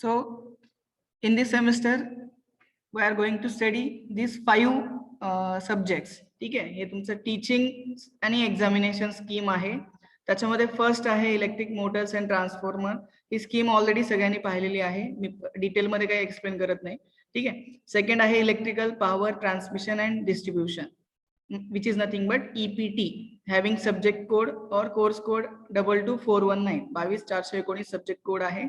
So in this semester we are going to study these 5 subjects. ठीक आहे, हे तुमचं टीचिंग आणि एक्झामिनेशन स्कीम आहे. त्याच्यामध्ये फर्स्ट आहे electric Motors and transformer. He scheme already सगळ्यांनी पाहिलेली आहे, मी डिटेलमध्ये काही एक्सप्लेन करत नाही. ठीक आहे. सेकंड आहे electrical power transmission and distribution, which is nothing but EPT, having subject code or course code 22419 22419 subject code आहे.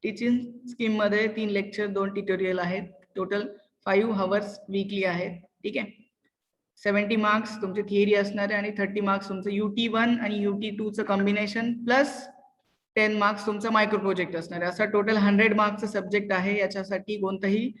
टीचिंग स्कीम मध्ये 3 लेक्चर 2 ट्युटोरियल आहेत. टोटल 5 hours वीकली आहेत. ठीक आहे. 70 मार्क्स तुमचे थिअरी असणार आहे आणि 30 मार्क्स तुमचं UT1 आणि UT2 चं कॉम्बिनेशन प्लस 10 मार्क्स तुमचा मायक्रो प्रोजेक्ट असणार आहे. असा टोटल 100 मार्क्सचा सब्जेक्ट आहे. याच्यासाठी कोणतंही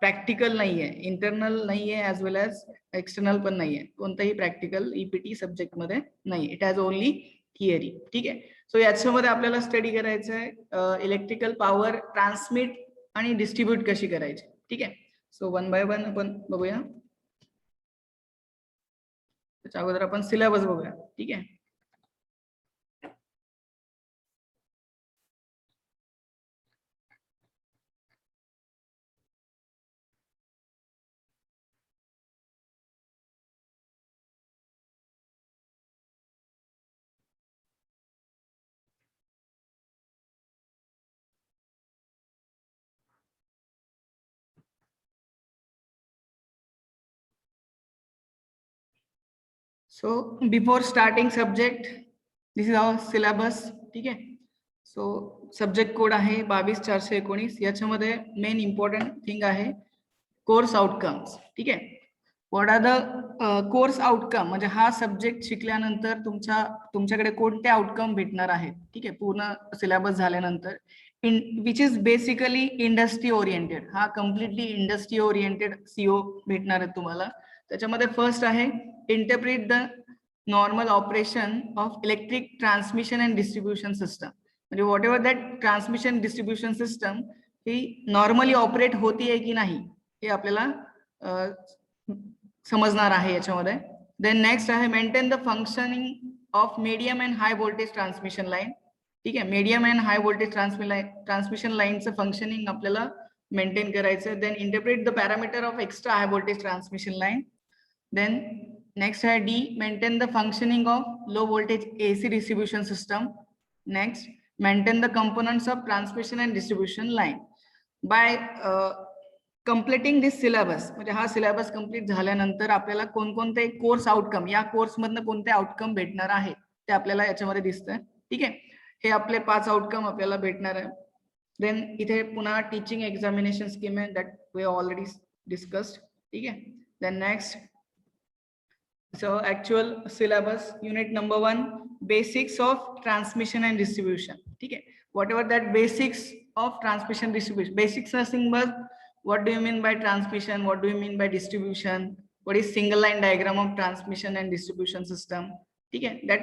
प्रॅक्टिकल नाहीये, इंटरनल नाहीये, ऍज वेल एज एक्सटर्नल पण नाहीये. कोणताही प्रॅक्टिकल EPT सब्जेक्ट मध्ये नाही. It has only theory. ठीक आहे. सो याच्यामध्ये आपल्याला स्टडी करायचं आहे इलेक्ट्रिकल पॉवर ट्रान्समिट आणि डिस्ट्रीब्यूट कशी करायची. ठीक आहे. सो वन बाय वन आपण बघूया. त्याच्या अगोदर आपण सिलेबस बघूया. ठीक आहे. So before starting subject, this is our syllabus. ठीक आहे. सो सब्जेक्ट कोड आहे 22419. याच्यामध्ये मेन इम्पॉर्टंट थिंग आहे कोर्स आउटकम्स. ठीक आहे. What are the course outcome, म्हणजे हा सब्जेक्ट शिकल्यानंतर तुमच्याकडे कोणते आउटकम भेटणार आहेत. ठीक आहे. पूर्ण सिलेबस झाल्यानंतर which is basically industry oriented. हा कम्प्लिटली इंडस्ट्री ओरिएंटेड CO भेटणार आहे तुम्हाला. त्याच्यामध्ये फर्स्ट आहे interpret the normal operation of electric transmission and distribution system. म्हणजे whatever that transmission distribution system ही नॉर्मली ऑपरेट होतीये की नाही हे आपल्याला समजणार आहे याच्यामध्ये. देन नेक्स्ट आहे maintain the functioning of medium and high voltage transmission line. ठीक आहे. Medium and high voltage transmission लाईनचं फंक्शनिंग आपल्याला मेंटेन करायचं. Then interpret the parameter of extra high voltage transmission line. Then next है D, maintain the functioning of low voltage AC distribution system. Next maintain the components of transmission and distribution line. By completing this syllabus, म्हणजे हा syllabus complete झाल्यानंतर आपल्याला कोणकोणते course outcome, या course मधनं कोणते outcome भेटणार आहे ते आपल्याला याच्यामध्ये दिसतंय. ठीक आहे. हे आपले 5 आउटकम आपल्याला भेटणार आहे. देन इथे पुन्हा टीचिंग एक्झामिनेशन स्कीम आहे, दॅट वी ऑलरेडी डिस्कस्ड. ठीक आहे. Then next, so actual syllabus unit number 1, basics of transmission and distribution. ठीक है. whatever that basics of transmission distribution, basics nothing but what do you mean by transmission, what do you mean by distribution, what is single line diagram of transmission and distribution system. ठीक है. that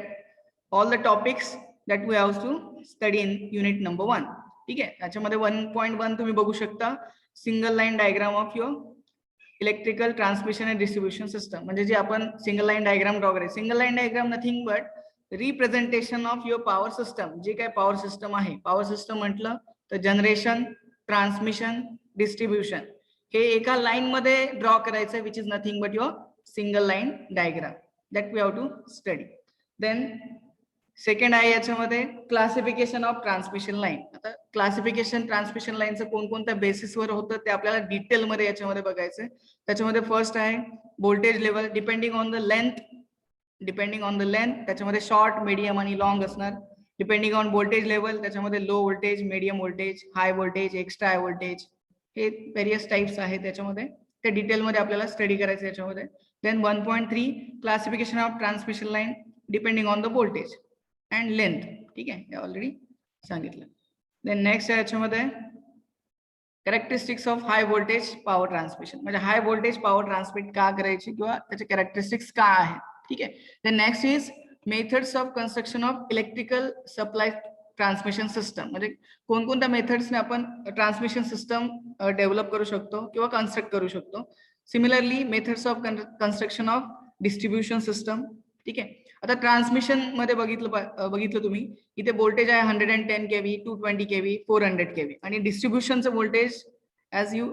all the topics that we have to study in unit number 1. ठीक है. याच्यामध्ये 1.1 तुम्ही बघू शकता, single line diagram of your electrical transmission and distribution system. म्हणजे जे आपण सिंगल लाईन डायग्राम ड्रॉ करायचं. Single line diagram nothing but representation of your power system. जे काय पॉवर सिस्टम आहे, पॉवर सिस्टम म्हटलं तर जनरेशन, ट्रान्समिशन, डिस्ट्रीब्युशन हे एका लाईन मध्ये ड्रॉ करायचं, which is nothing but your single line diagram that we have to study. Then second आहे याच्यामध्ये क्लासिफिकेशन ऑफ ट्रान्समिशन लाईन. आता क्लासिफिकेशन ट्रान्समिशन लाईनचं कोणकोणत्या बेसिसवर होतं ते आपल्याला डिटेलमध्ये याच्यामध्ये बघायचंय. त्याच्यामध्ये फर्स्ट आहे voltage level depending on the length. त्याच्यामध्ये शॉर्ट, मीडियम आणि लॉंग असणार. डिपेंडिंग ऑन व्होल्टेज लेवल त्याच्यामध्ये low voltage, medium voltage, high voltage, extra high voltage हे व्हेरियस टाइप्स आहेत. त्याच्यामध्ये ते डिटेलमध्ये आपल्याला स्टडी करायचं याच्यामध्ये. Then 1.3 classification of transmission line depending on the voltage and length. ठीक आहे. हे ऑलरेडी सांगितलं. देन नेक्स्ट आहे याच्यामध्ये characteristics of high voltage power transmission. म्हणजे हाय व्होल्टेज पॉवर ट्रान्समिट का करायची किंवा त्याचे कॅरेक्टरिस्टिक्स काय आहेत. ठीक आहे. Then next is methods of construction of electrical supply transmission system. म्हणजे कोणकोणत्या मेथड्सने आपण ट्रान्समिशन सिस्टम डेव्हलप करू शकतो किंवा कन्स्ट्रक्ट करू शकतो. Similarly methods of construction of distribution system. ठीक आहे. आता ट्रान्समिशन मध्ये बघितलं तुम्ही, इथे व्होल्टेज आहे 110 केव्ही, 220 केव्ही, 400 केव्ही, आणि डिस्ट्रीब्युशनचं voltage as you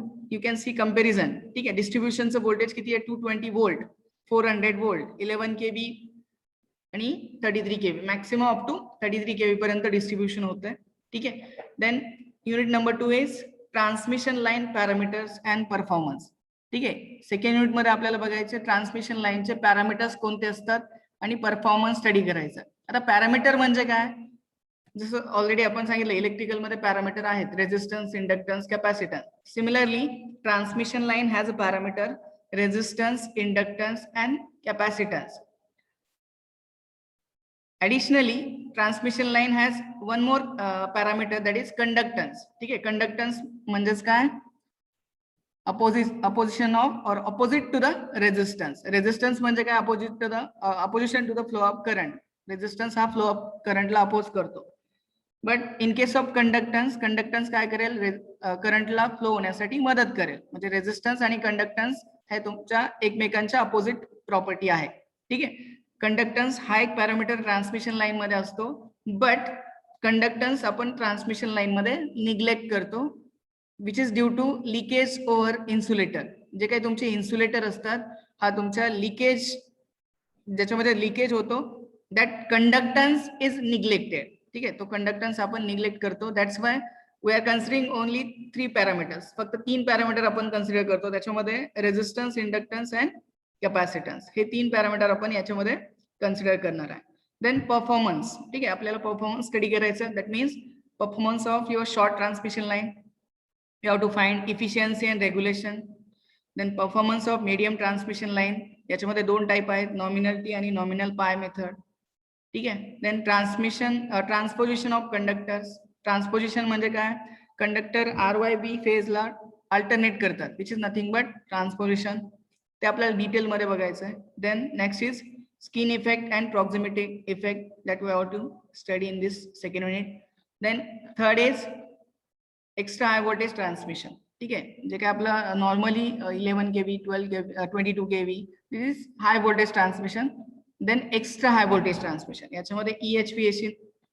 can see comparison. ठीक आहे, डिस्ट्रीब्युशनचं व्होल्टेज किती आहे? 220 वोल्ट, 400 वोल्ट, 11 केव्ही आणि 33 KV, maximum up to 33 KV पर्यंत डिस्ट्रीब्युशन होत आहे. ठीक आहे. Then unit number 2 is transmission line parameters and performance. ठीक आहे, सेकंड युनिट मध्ये आपल्याला बघायचे ट्रान्समिशन लाईनचे पॅरामीटर्स कोणते असतात आणि परफॉर्मन्स स्टडी करायचा. आता पॅरामीटर म्हणजे काय? जसं ऑलरेडी आपण सांगितलं, इलेक्ट्रिकल मध्ये पॅरामीटर आहेत, resistance, inductance, capacitance. Similarly transmission line has a parameter resistance, inductance and capacitance. Additionally, transmission line has one more parameter, that is conductance. ठीक आहे, कंडक्टन्स म्हणजेच काय? opposition of or opposite to the resistance. Resistance म्हणजे काय? opposition to the flow of current. Resistance हा flow of current ला oppose करतो. But in case of conductance, conductance काय करेल? करंटला फ्लो होण्यासाठी मदत करेल. म्हणजे रेझिस्टन्स आणि कंडक्टन्स हे तुमच्या एकमेकांच्या अपोजिट प्रॉपर्टी आहे. ठीक आहे, कंडक्टन्स हा एक पॅरामीटर ट्रान्समिशन लाईन मध्ये असतो, बट कंडक्टन्स आपण ट्रान्समिशन लाईन मध्ये निग्लेक्ट करतो, which is due to leakage over insulator. जे काही तुमचे इन्सुलेटर असतात, हा तुमच्या लिकेज, ज्याच्यामध्ये लिकेज होतो, दॅट कंडक्टन्स इज निग्लेक्टेड. ठीक आहे, तो कंडक्टन्स आपण निग्लेक्ट करतो. That's why we are considering only 3 parameters. फक्त 3 पॅरामीटर आपण कन्सिडर करतो. त्याच्यामध्ये रेझिस्टन्स, इंडक्टन्स अँड कॅपॅसिटन्स, हे 3 पॅरामीटर आपण याच्यामध्ये कन्सिडर करणार आहे. Then performance. ठीक आहे, आपल्याला परफॉर्मन्स स्टडी करायचं. That means performance of your short transmission line. You have to find efficiency and regulation. Then performance of medium transmission line. याच्यामध्ये 2 टाईप आहेत, नॉमिनल आणि नॉमिनल पाय मेथड. ठीक आहे. Then transposition of conductors. Transposition म्हणजे काय? Conductor RYB फेजला alternate करतात, which is nothing but transposition. ते आपल्याला डिटेल मध्ये बघायचं आहे. Then next is skin effect and proximity effect, that we have to study in this second unit. Then third is extra high voltage transmission. ठीक आहे, जे काय आपलं normally 11 kV, 12 kV, 22 kV, this is high voltage transmission. Then extra high voltage transmission, याच्यामध्ये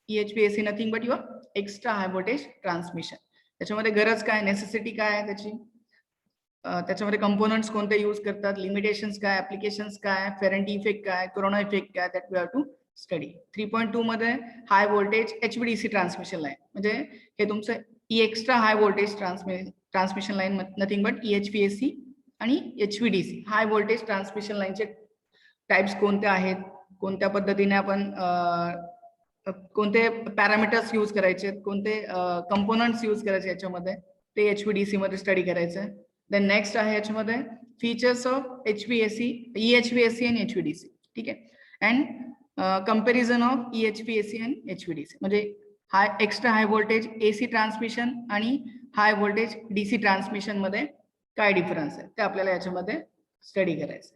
EHVAC nothing but your extra high voltage transmission. त्याच्यामध्ये गरज काय, necessity काय आहे त्याची, त्याच्यामध्ये कंपोनंट्स कोणते यूज करतात, लिमिटेशन्स काय, ऍप्लिकेशन्स काय, फेरेंटी इफेक्ट काय, कोरोना इफेक्ट काय, that we have to study. 3.2 मध्ये high voltage HVDC transmission line, म्हणजे हे तुमचं extra high voltage transmission line nothing but EHVAC आणि HVDC. हाय व्होल्टेज ट्रान्समिशन लाईनचे टाइप्स कोणते आहेत, कोणत्या पद्धतीने आपण कोणते पॅरामीटर्स यूज करायचे, कोणते कंपोनंट्स यूज करायचे याच्यामध्ये, ते HVDC मध्ये स्टडी करायचं आहे. देन नेक्स्ट आहे याच्यामध्ये फीचर्स ऑफ EHVAC आणि HVDC. ठीक आहे, अँड कंपॅरिझन ऑफ EHVAC आणि HVDC, म्हणजे extra high voltage AC transmission आणि हाय व्होल्टेज DC ट्रान्समिशन मध्ये काय डिफरन्स आहे ते आपल्याला याच्यामध्ये स्टडी करायचं.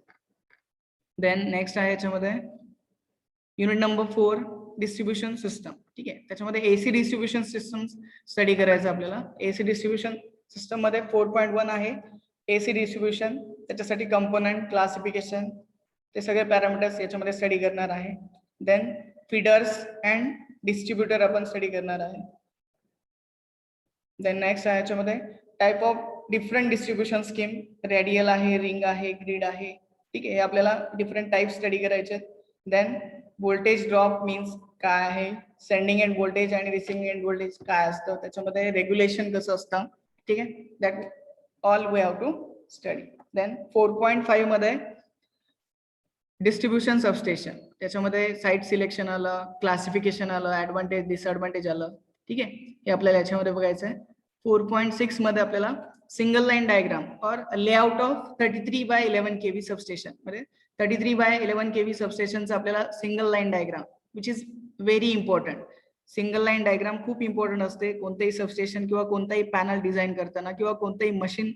देन नेक्स्ट आहे याच्यामध्ये युनिट नंबर 4 डिस्ट्रीब्युशन सिस्टम. ठीक आहे, त्याच्यामध्ये AC डिस्ट्रीब्युशन सिस्टम स्टडी करायचं आपल्याला. AC डिस्ट्रीब्युशन सिस्टम मध्ये 4.1 आहे AC डिस्ट्रीब्युशन. त्याच्यासाठी कंपोनंट, क्लासिफिकेशन, ते सगळे पॅरामीटर्स याच्यामध्ये स्टडी करणार आहे. देन फीडर्स अँड डिस्ट्रीब्युटर आपण स्टडी करणार आहे. देन नेक्स्ट आहे याच्यामध्ये type of different distribution scheme, radial आहे, रिंग आहे, ग्रिड आहे. ठीक आहे, हे आपल्याला डिफरंट टाइप स्टडी करायचे. देन व्होल्टेज ड्रॉप मीन्स काय आहे, सेंडिंग एंड व्होल्टेज आणि रिसिव्हिंग एंड व्होल्टेज काय असतं, त्याच्यामध्ये रेग्युलेशन कसं असतं. ठीक आहे, that all we have to study. Then 4.5 मध्ये डिस्ट्रीब्युशन सबस्टेशन, त्याच्यामध्ये साईट सिलेक्शन आलं, क्लासिफिकेशन आलं, ऍडव्हान्टेज, डिसएडव्हान्टेज आलं. ठीक आहे, हे आपल्याला याच्यामध्ये बघायचं आहे. 4.6 मध्ये आपल्याला सिंगल लाईन डायग्राम और लेआउट ऑफ 33/11 kV सबस्टेशन, म्हणजे 33/11 kV सबस्टेशनचं आपल्याला single line diagram, which is very important. Single line diagram खूप इम्पॉर्टंट असते कोणतेही सबस्टेशन किंवा कोणताही पॅनल डिझाईन करताना किंवा कोणतेही मशीन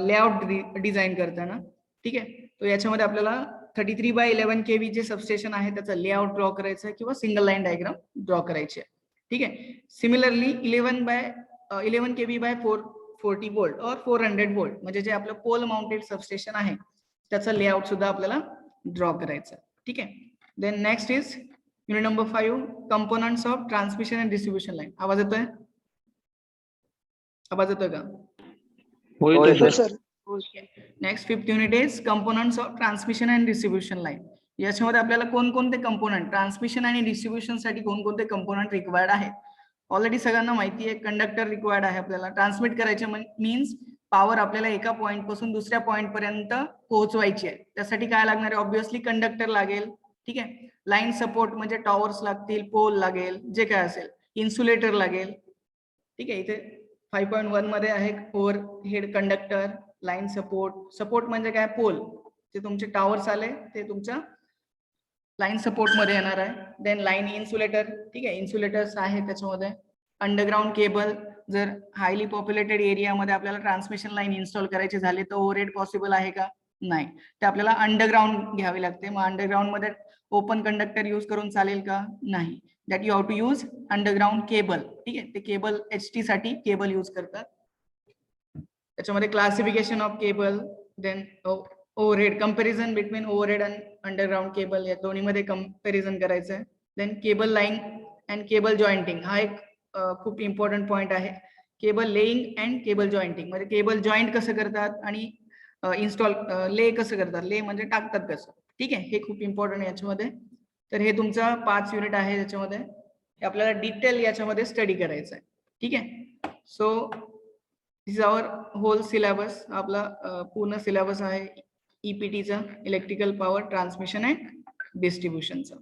लेआउट डिझाईन करताना. ठीक आहे, तो याच्यामध्ये आपल्याला 33/11 kV जे सबस्टेशन आहे त्याचं लेआउट ड्रॉ करायचं आहे किंवा सिंगल लाईन डायग्राम ड्रॉ करायची आहे. ठीक आहे, सिमिलरली 11 kV/440 वोल्ट और 400 वोल्ट, म्हणजे जे आपलं पोल माउंटेड सबस्टेशन आहे त्याचं लेआउट सुद्धा आपल्याला ड्रॉ करायचं. ठीक आहे, then next is unit number 5 components of transmission and distribution line. आवाज येतोय? आवाज येतोय का? हो sir. Next 5th unit is components of transmission and distribution line. याच्यामध्ये आपल्याला कोणकोणते कंपोनंट ट्रान्समिशन आणि डिस्ट्रीब्युशन साठी कोणकोणते कंपोनंट रिक्वायर्ड आहेत ऑलरेडी सगळ्यांना माहिती आहे. कंडक्टर रिक्वायर्ड आहे आपल्याला ट्रान्समिट करायचे मीन्स पॉवर आपल्याला एका पॉइंट पासून दुसऱ्या पॉइंट पर्यंत पोहोचवायची आहे. त्यासाठी काय लागणार आहे? ऑब्व्हियसली कंडक्टर लागेल. ठीक आहे. लाईन सपोर्ट म्हणजे टॉवर्स लागतील, पोल लागेल, जे काय असेल, इन्सुलेटर लागेल. ठीक आहे. इथे 5.1 मध्ये आहे overhead conductor, line support. Support म्हणजे काय? पोल. जे तुमचे टॉवर्स आले ते तुमच्या लाईन सपोर्ट मध्ये येणार आहे. देन लाईन इन्सुलेटर. ठीक आहे. इन्सुलेटर्स आहे त्याच्यामध्ये. Underground cable. जर हायली पॉप्युलेटेड एरियामध्ये आपल्याला ट्रान्समिशन लाईन इन्स्टॉल करायची झाली तर ओव्हरहेड पॉसिबल आहे का? नाही. ते आपल्याला अंडरग्राउंड घ्यावी लागते. मग अंडरग्राउंड मध्ये ओपन कंडक्टर यूज करून चालेल का? नाही. That you have to use underground cable. ठीक आहे. ते केबल HT साठी केबल यूज करतात. त्याच्यामध्ये classification of cable. Then overhead, comparison between overhead and underground cable, या दोन्ही मध्ये कंपॅरिझन करायचं आहे. Then cable line and cable jointing. हा एक खूप इम्पॉर्टंट पॉइंट आहे. Cable laying and cable jointing म्हणजे केबल जॉईंट कसं करतात आणि इन्स्टॉल ले कसं करतात. ले म्हणजे टाकतात कसं. ठीक आहे. हे खूप इम्पॉर्टंट आहे याच्यामध्ये. तर हे तुमचा 5 युनिट आहे त्याच्यामध्ये. हे आपल्याला डिटेल याच्यामध्ये स्टडी करायचं आहे. ठीक आहे. So this is our whole syllabus. आपला पूर्ण सिलेबस आहे EPT चा, इलेक्ट्रिकल पॉवर ट्रान्समिशन अँड डिस्ट्रीब्युशनचा.